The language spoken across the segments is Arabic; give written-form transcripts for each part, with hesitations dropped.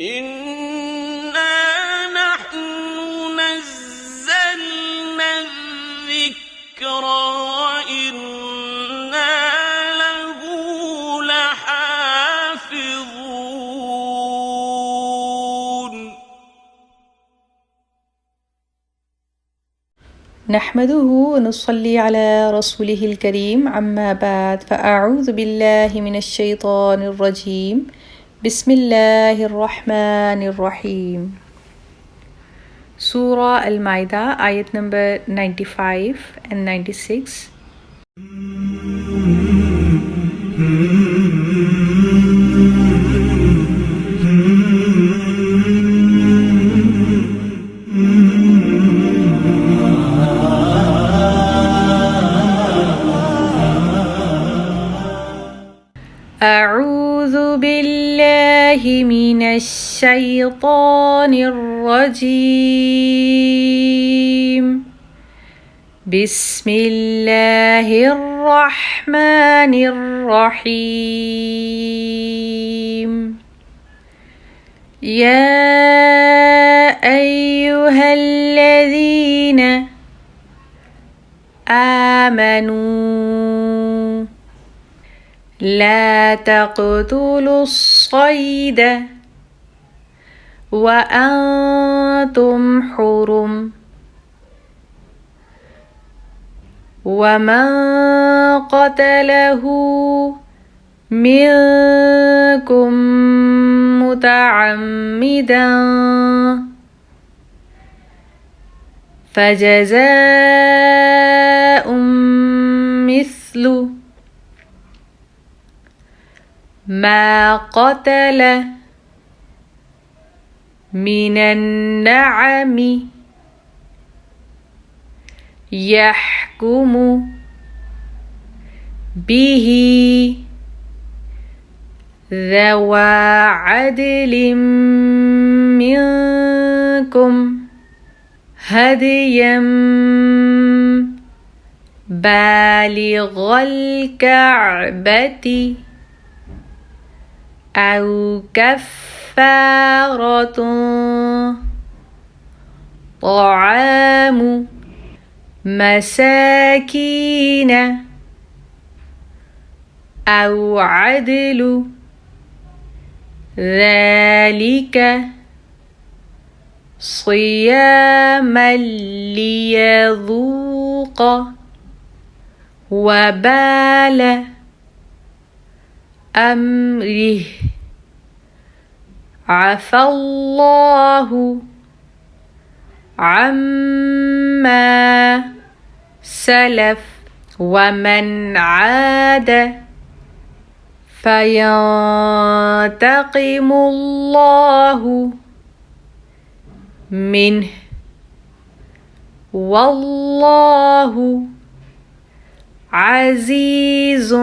إِنَّا نَحْنُ نَزَّلْنَا الذِّكْرَ وَإِنَّا لَهُ لَحَافِظُونَ نحمده ونصلي على رسوله الكريم عما بعد فأعوذ بالله من الشيطان الرجيم بسم الله الرحمن الرحيم Surah Al-Ma'idah ayat number 95 and 96. أعوذ بالله من الشيطان الرجيم بسم الله الرحمن الرحيم يا أيها الذين آمنوا لا تقتلوا الصيد وأنتم حرم ومن قتله منكم متعمدا فجزاء مثل ما قتل من النعم يحكم به ذوى عدل منكم هديا بالغ الكعبة أو كفارة طعام مساكين أو عدل ذلك صياما ليذوق وبال أمره عفى الله عما سلف ومن عاد فينتقم الله منه والله عزيز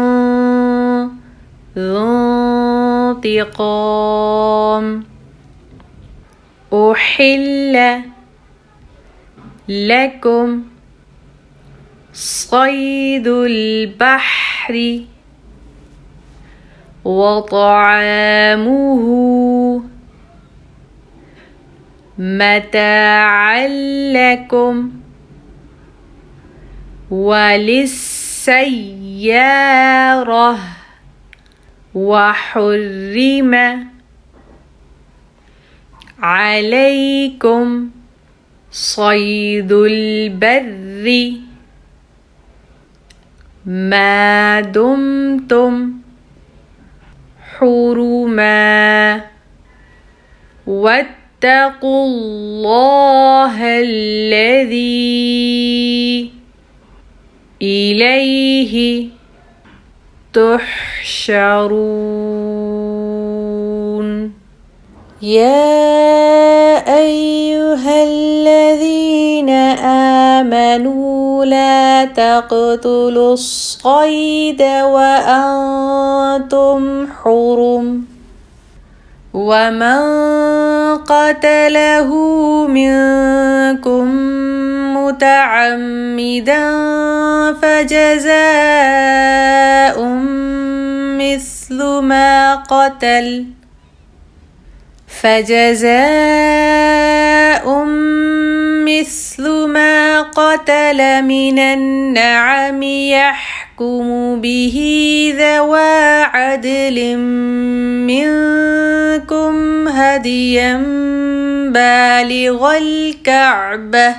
ذو انتقام أحل لكم صيد البحر وطعامه متاعا لكم وللسيارة وحرم عليكم صيد البر ما دمتم حرما واتقوا الله الذي إليه تحشرون يا أيها الذين آمنوا لا تقتلوا الصيد وأنتم حرم ومن قتله منكم متعمدا فجزاء مثل ما قتل فجزاء مثل ما قتل من النعم يحكم به ذوى عدل منكم هديا بالغ الكعبة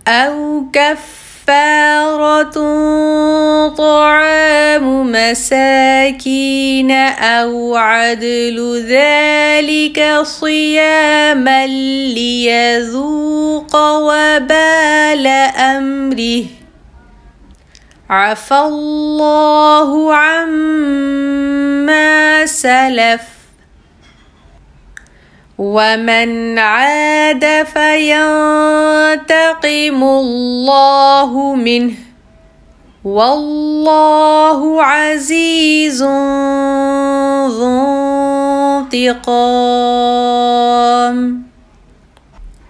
أو كفارة طعام مساكين أو عدل ذلك صياما ليذوق وبال أمره عفى الله عما سلف ومن عاد فينتقم الله منه والله عزيز ذو انتقام.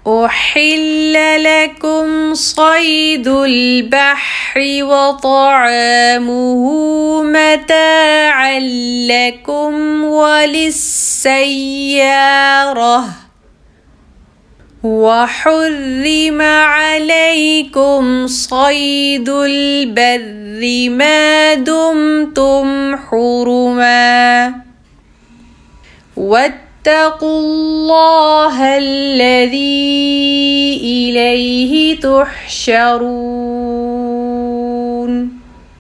أحل لكم صيد البحر وطعامه متاعا لكم وللسيارة وحرم عليكم صيد البر ما دمتم حرما واتقوا الله الذي إليه تحشرون.